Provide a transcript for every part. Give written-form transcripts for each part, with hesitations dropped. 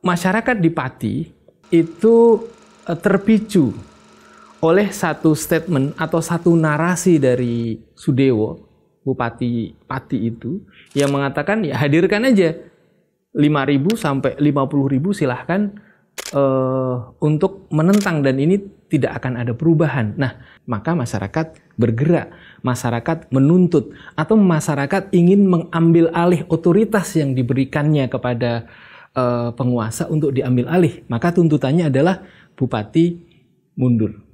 masyarakat di Pati itu terpicu oleh satu statement atau satu narasi dari Sudewo, Bupati Pati itu, yang mengatakan ya hadirkan aja 5.000 sampai 50.000 silahkan untuk menentang dan ini tidak akan ada perubahan. Nah, maka masyarakat bergerak, masyarakat menuntut, atau masyarakat ingin mengambil alih otoritas yang diberikannya kepada penguasa untuk diambil alih. Maka tuntutannya adalah Bupati mundur.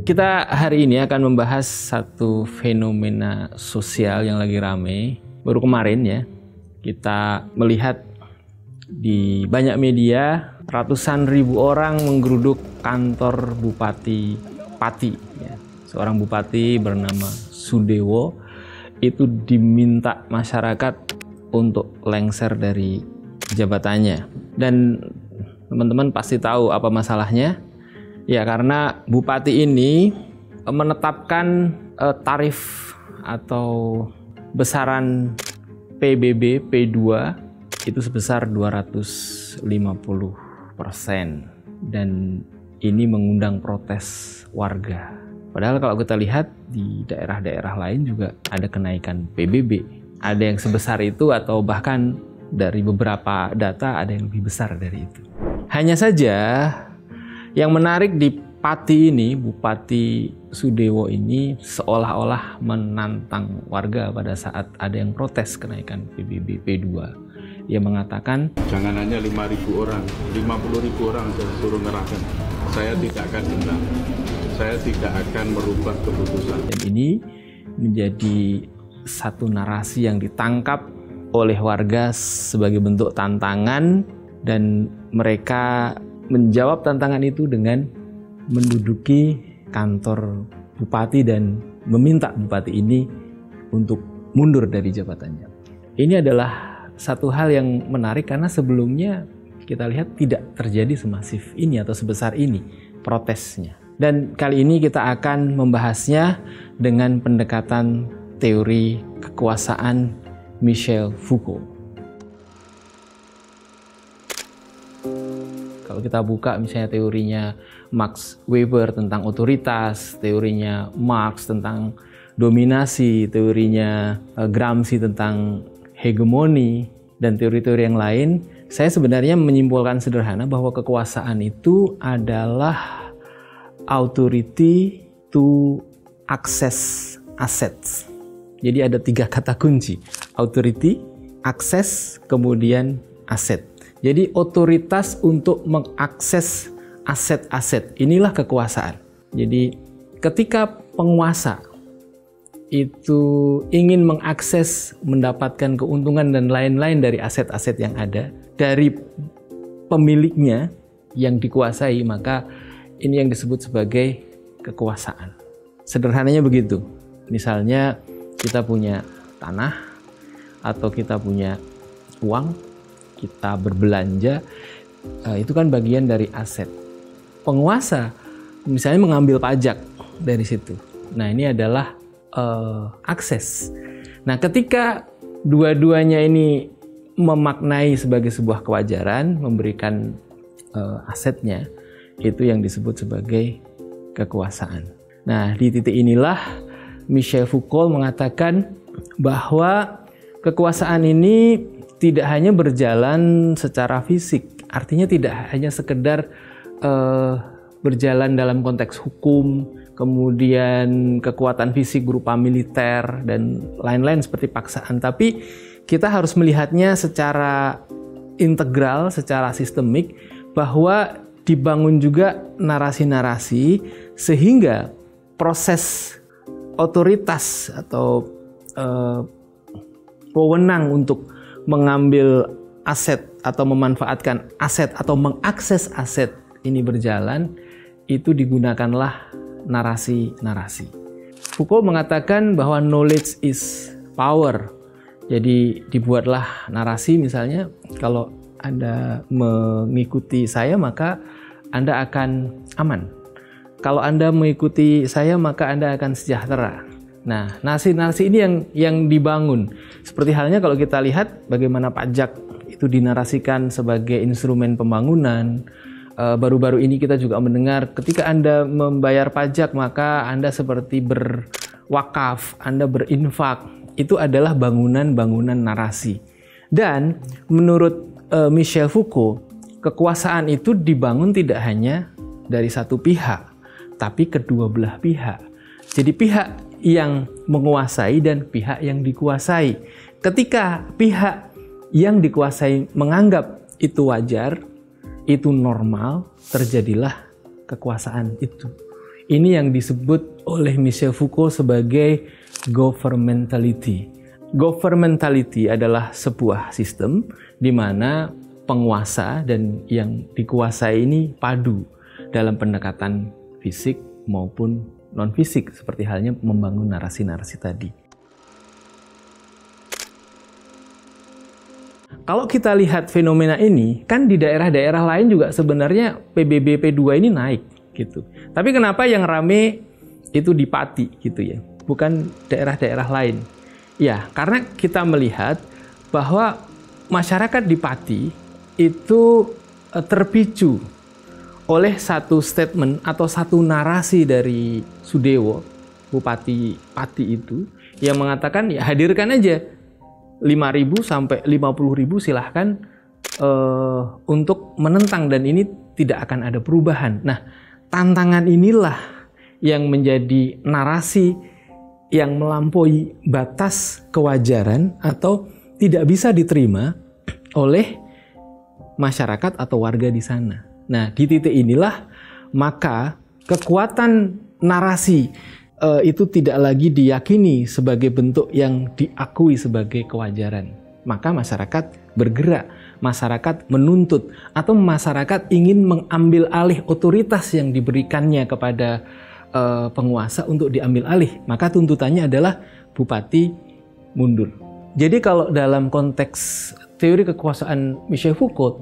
Kita hari ini akan membahas satu fenomena sosial yang lagi rame. Baru kemarin ya, kita melihat di banyak media ratusan ribu orang menggeruduk kantor Bupati Pati. Ya. Seorang bupati bernama Sudewo itu diminta masyarakat untuk lengser dari jabatannya. Dan teman-teman pasti tahu apa masalahnya. Ya, karena bupati ini menetapkan tarif atau besaran PBB P2 itu sebesar 250%. Dan ini mengundang protes warga. Padahal kalau kita lihat di daerah-daerah lain juga ada kenaikan PBB. Ada yang sebesar itu atau bahkan dari beberapa data ada yang lebih besar dari itu. Hanya saja yang menarik di Pati ini, Bupati Sudewo ini seolah-olah menantang warga pada saat ada yang protes kenaikan PBB P2. Ia mengatakan, jangan hanya 5.000 orang, 50.000 orang saya suruh ngerahkan. Saya tidak akan dendam. Saya tidak akan merubah keputusan. Dan ini menjadi satu narasi yang ditangkap oleh warga sebagai bentuk tantangan, dan mereka menjawab tantangan itu dengan menduduki kantor bupati dan meminta bupati ini untuk mundur dari jabatannya. Ini adalah satu hal yang menarik karena sebelumnya kita lihat tidak terjadi semasif ini atau sebesar ini protesnya. Dan kali ini kita akan membahasnya dengan pendekatan teori kekuasaan Michel Foucault. Kalau kita buka misalnya teorinya Max Weber tentang otoritas, teorinya Marx tentang dominasi, teorinya Gramsci tentang hegemoni, dan teori-teori yang lain, saya sebenarnya menyimpulkan sederhana bahwa kekuasaan itu adalah authority to access assets. Jadi ada 3 kata kunci: authority, access, kemudian aset. Jadi otoritas untuk mengakses aset-aset, inilah kekuasaan. Jadi ketika penguasa itu ingin mengakses, mendapatkan keuntungan dan lain-lain dari aset-aset yang ada, dari pemiliknya yang dikuasai, maka ini yang disebut sebagai kekuasaan. Sederhananya begitu. Misalnya kita punya tanah atau kita punya uang, kita berbelanja, itu kan bagian dari aset. Penguasa misalnya mengambil pajak dari situ. Nah, ini adalah akses. Nah, ketika dua-duanya ini memaknai sebagai sebuah kewajaran, memberikan asetnya, itu yang disebut sebagai kekuasaan. Nah, di titik inilah Michel Foucault mengatakan bahwa kekuasaan ini tidak hanya berjalan secara fisik, artinya tidak hanya sekedar berjalan dalam konteks hukum, kemudian kekuatan fisik berupa militer dan lain-lain seperti paksaan, tapi kita harus melihatnya secara integral, secara sistemik, bahwa dibangun juga narasi-narasi sehingga proses otoritas atau wewenang untuk mengambil aset atau memanfaatkan aset atau mengakses aset ini berjalan, itu digunakanlah narasi-narasi. Foucault mengatakan bahwa knowledge is power. Jadi dibuatlah narasi, misalnya kalau Anda mengikuti saya maka Anda akan aman. Kalau Anda mengikuti saya maka Anda akan sejahtera. Nah, narasi-narasi ini yang dibangun. Seperti halnya kalau kita lihat bagaimana pajak itu dinarasikan sebagai instrumen pembangunan. Baru-baru ini kita juga mendengar ketika Anda membayar pajak maka Anda seperti berwakaf, Anda berinfak. Itu adalah bangunan-bangunan narasi. Dan menurut Michel Foucault, kekuasaan itu dibangun tidak hanya dari satu pihak, tapi kedua belah pihak. Jadi pihak yang menguasai dan pihak yang dikuasai. Ketika pihak yang dikuasai menganggap itu wajar, itu normal, terjadilah kekuasaan itu. Ini yang disebut oleh Michel Foucault sebagai governmentality. Governmentality adalah sebuah sistem di mana penguasa dan yang dikuasai ini padu dalam pendekatan fisik maupun non-fisik, seperti halnya membangun narasi-narasi tadi. Kalau kita lihat fenomena ini, kan di daerah-daerah lain juga sebenarnya PBB P2 ini naik gitu. Tapi kenapa yang rame itu di Pati gitu ya, bukan daerah-daerah lain? Ya, karena kita melihat bahwa masyarakat di Pati itu terpicu oleh satu statement atau satu narasi dari Sudewo, Bupati Pati itu, yang mengatakan ya hadirkan aja 5.000 sampai 50.000 silahkan untuk menentang dan ini tidak akan ada perubahan. Nah, tantangan inilah yang menjadi narasi yang melampaui batas kewajaran atau tidak bisa diterima oleh masyarakat atau warga di sana. Nah, di titik inilah maka kekuatan narasi itu tidak lagi diyakini sebagai bentuk yang diakui sebagai kewajaran. Maka masyarakat bergerak, masyarakat menuntut, atau masyarakat ingin mengambil alih otoritas yang diberikannya kepada penguasa untuk diambil alih. Maka tuntutannya adalah bupati mundur. Jadi kalau dalam konteks teori kekuasaan Michel Foucault,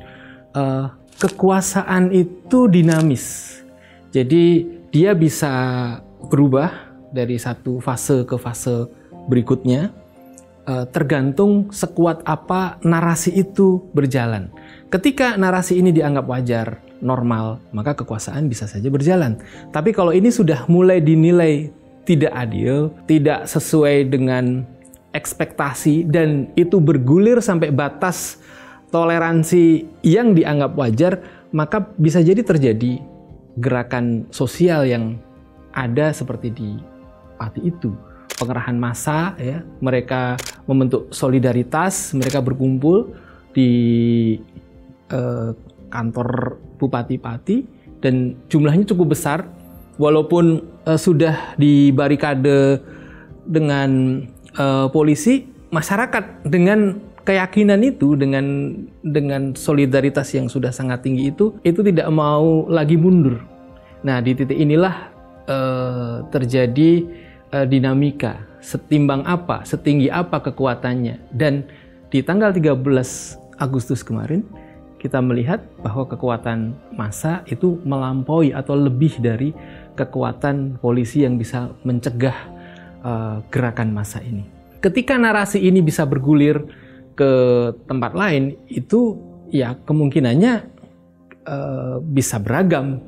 kekuasaan itu dinamis. Jadi dia bisa berubah dari satu fase ke fase berikutnya, tergantung sekuat apa narasi itu berjalan. Ketika narasi ini dianggap wajar, normal, maka kekuasaan bisa saja berjalan. Tapi kalau ini sudah mulai dinilai tidak adil, tidak sesuai dengan ekspektasi, dan itu bergulir sampai batas toleransi yang dianggap wajar, maka bisa jadi terjadi gerakan sosial yang ada seperti di Pati itu. Pengerahan massa, ya, mereka membentuk solidaritas, mereka berkumpul di kantor Bupati Pati dan jumlahnya cukup besar, walaupun sudah dibarikade dengan polisi, masyarakat dengan keyakinan itu, dengan solidaritas yang sudah sangat tinggi itu tidak mau lagi mundur. Nah, di titik inilah terjadi dinamika, setimbang apa, setinggi apa kekuatannya. Dan di tanggal 13 Agustus kemarin kita melihat bahwa kekuatan massa itu melampaui atau lebih dari kekuatan polisi yang bisa mencegah gerakan massa ini. Ketika narasi ini bisa bergulir ke tempat lain, itu ya kemungkinannya bisa beragam.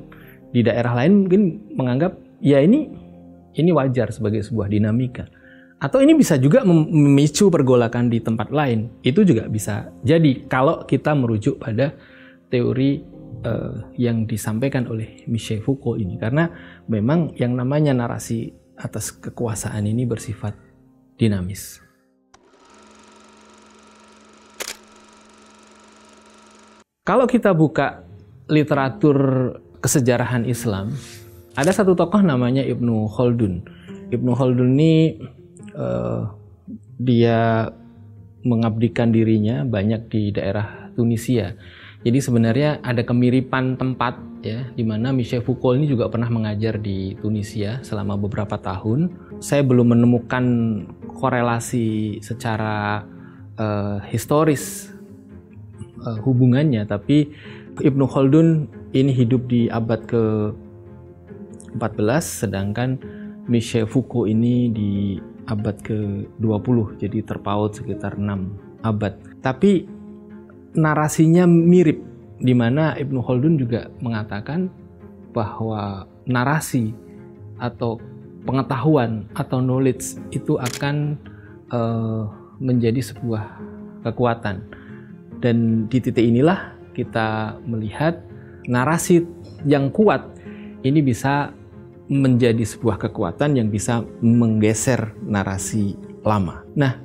Di daerah lain mungkin menganggap ya ini wajar sebagai sebuah dinamika. Atau ini bisa juga memicu pergolakan di tempat lain. Itu juga bisa jadi kalau kita merujuk pada teori yang disampaikan oleh Michel Foucault ini. Karena memang yang namanya narasi atas kekuasaan ini bersifat dinamis. Kalau kita buka literatur kesejarahan Islam, ada satu tokoh namanya Ibnu Khaldun. Ibnu Khaldun ini dia mengabdikan dirinya banyak di daerah Tunisia. Jadi sebenarnya ada kemiripan tempat ya, di mana Michel Foucault ini juga pernah mengajar di Tunisia selama beberapa tahun. Saya belum menemukan korelasi secara historis hubungannya, tapi Ibnu Khaldun ini hidup di abad ke-14, sedangkan Michel Foucault ini di abad ke-20, jadi terpaut sekitar 6 abad. Tapi narasinya mirip, di mana Ibnu Khaldun juga mengatakan bahwa narasi atau pengetahuan atau knowledge itu akan menjadi sebuah kekuatan. Dan di titik inilah kita melihat narasi yang kuat ini bisa menjadi sebuah kekuatan yang bisa menggeser narasi lama. Nah,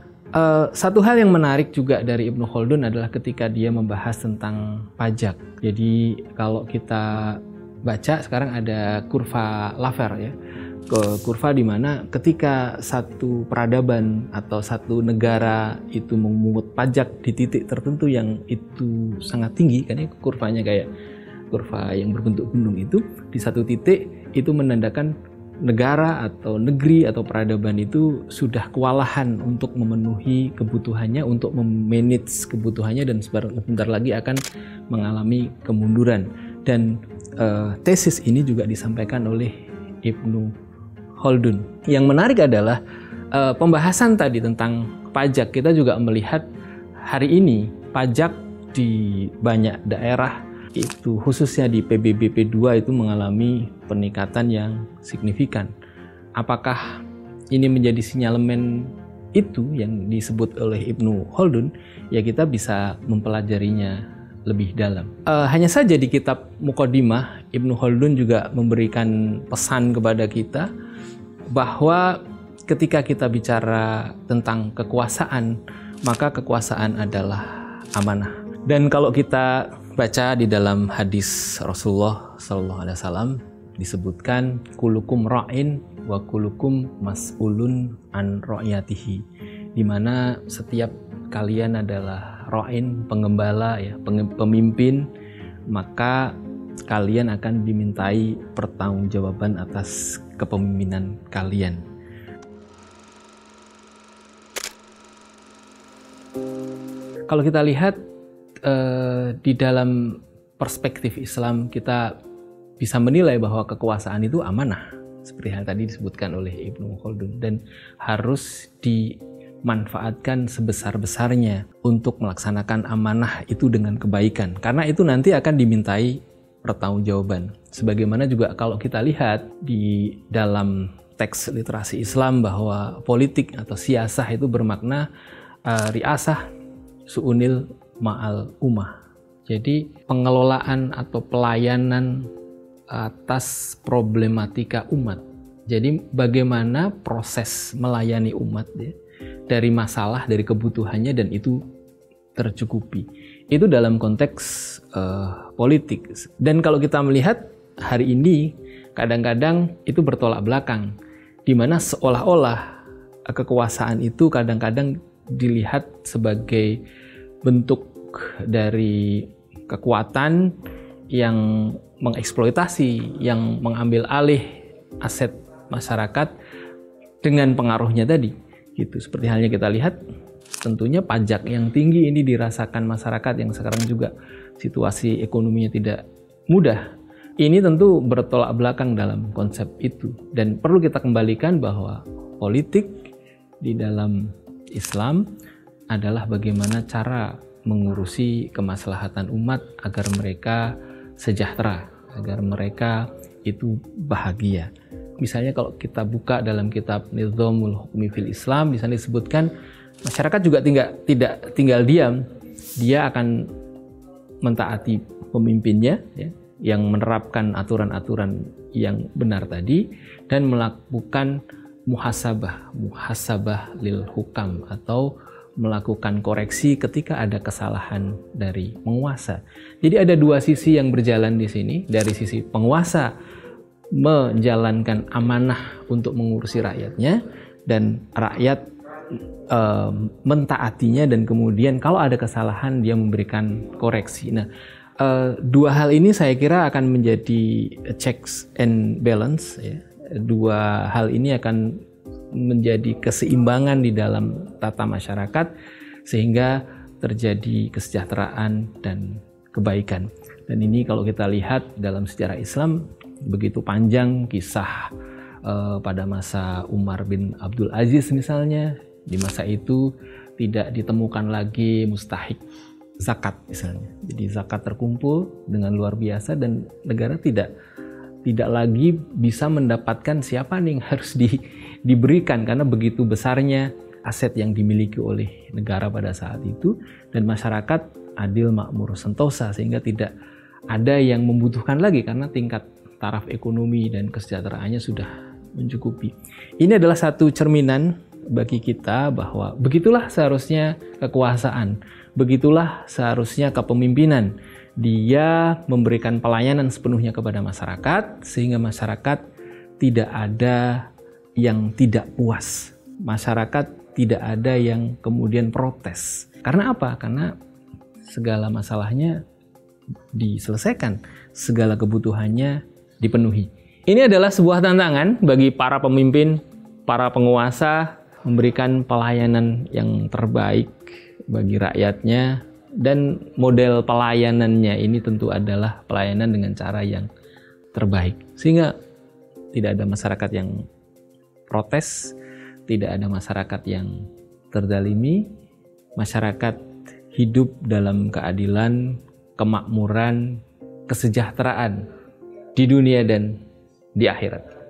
satu hal yang menarik juga dari Ibnu Khaldun adalah ketika dia membahas tentang pajak. Jadi kalau kita baca sekarang ada kurva Laffer ya, kurva di mana ketika satu peradaban atau satu negara itu memungut pajak di titik tertentu yang itu sangat tinggi, karena kurvanya kayak kurva yang berbentuk gunung itu, di satu titik itu menandakan negara atau negeri atau peradaban itu sudah kewalahan untuk memenuhi kebutuhannya, untuk memanage kebutuhannya, dan sebentar lagi akan mengalami kemunduran. Dan tesis ini juga disampaikan oleh Ibnu Khaldun. Yang menarik adalah pembahasan tadi tentang pajak. Kita juga melihat hari ini pajak di banyak daerah itu, khususnya di PBB P2 itu mengalami peningkatan yang signifikan. Apakah ini menjadi sinyalemen itu yang disebut oleh Ibnu Khaldun? Ya kita bisa mempelajarinya lebih dalam. Hanya saja di kitab Muqaddimah, Ibnu Khaldun juga memberikan pesan kepada kita bahwa ketika kita bicara tentang kekuasaan, maka kekuasaan adalah amanah. Dan kalau kita baca di dalam hadis Rasulullah SAW disebutkan kulukum ra'in wa kulukum mas'ulun an ra'yatihi, di mana setiap kalian adalah ra'in, penggembala ya, pemimpin, maka kalian akan dimintai pertanggungjawaban atas kepemimpinan kalian. Kalau kita lihat di dalam perspektif Islam, kita bisa menilai bahwa kekuasaan itu amanah, seperti yang tadi disebutkan oleh Ibnu Khaldun, dan harus dimanfaatkan sebesar-besarnya untuk melaksanakan amanah itu dengan kebaikan, karena itu nanti akan dimintai pertanggungjawaban. Sebagaimana juga kalau kita lihat di dalam teks literasi Islam bahwa politik atau siasah itu bermakna riasah su'unil ma'al ummah. Jadi pengelolaan atau pelayanan atas problematika umat. Jadi bagaimana proses melayani umat ya, dari masalah, dari kebutuhannya, dan itu tercukupi. Itu dalam konteks politik. Dan kalau kita melihat hari ini, kadang-kadang itu bertolak belakang, di mana seolah-olah kekuasaan itu kadang-kadang dilihat sebagai bentuk dari kekuatan yang mengeksploitasi, yang mengambil alih aset masyarakat dengan pengaruhnya tadi. Gitu. Seperti halnya kita lihat, tentunya pajak yang tinggi ini dirasakan masyarakat yang sekarang juga situasi ekonominya tidak mudah. Ini tentu bertolak belakang dalam konsep itu. Dan perlu kita kembalikan bahwa politik di dalam Islam adalah bagaimana cara mengurusi kemaslahatan umat agar mereka sejahtera, agar mereka itu bahagia. Misalnya kalau kita buka dalam kitab Nizamul Hukmi fil Islam, di sana disebutkan masyarakat juga tidak tinggal diam, dia akan mentaati pemimpinnya ya, yang menerapkan aturan-aturan yang benar tadi, dan melakukan muhasabah lil hukam, atau melakukan koreksi ketika ada kesalahan dari penguasa. Jadi ada dua sisi yang berjalan di sini. Dari sisi penguasa menjalankan amanah untuk mengurusi rakyatnya, dan rakyat mentaatinya, dan kemudian kalau ada kesalahan dia memberikan koreksi. Nah, Dua hal ini saya kira akan menjadi checks and balance ya. Dua hal ini akan menjadi keseimbangan di dalam tata masyarakat sehingga terjadi kesejahteraan dan kebaikan. Dan ini kalau kita lihat dalam sejarah Islam begitu panjang kisah pada masa Umar bin Abdul Aziz misalnya. Di masa itu tidak ditemukan lagi mustahik zakat misalnya. Jadi zakat terkumpul dengan luar biasa dan negara tidak lagi bisa mendapatkan siapa nih yang harus diberikan karena begitu besarnya aset yang dimiliki oleh negara pada saat itu dan masyarakat adil, makmur, sentosa sehingga tidak ada yang membutuhkan lagi karena tingkat taraf ekonomi dan kesejahteraannya sudah mencukupi. Ini adalah satu cerminan bagi kita bahwa begitulah seharusnya kekuasaan, begitulah seharusnya kepemimpinan. Dia memberikan pelayanan sepenuhnya kepada masyarakat sehingga masyarakat tidak ada yang tidak puas. Masyarakat tidak ada yang kemudian protes. Karena apa? Karena segala masalahnya diselesaikan, segala kebutuhannya dipenuhi. Ini adalah sebuah tantangan bagi para pemimpin, para penguasa memberikan pelayanan yang terbaik bagi rakyatnya dan model pelayanannya ini tentu adalah pelayanan dengan cara yang terbaik sehingga tidak ada masyarakat yang protes, tidak ada masyarakat yang terzalimi, masyarakat hidup dalam keadilan, kemakmuran, kesejahteraan di dunia dan di akhirat.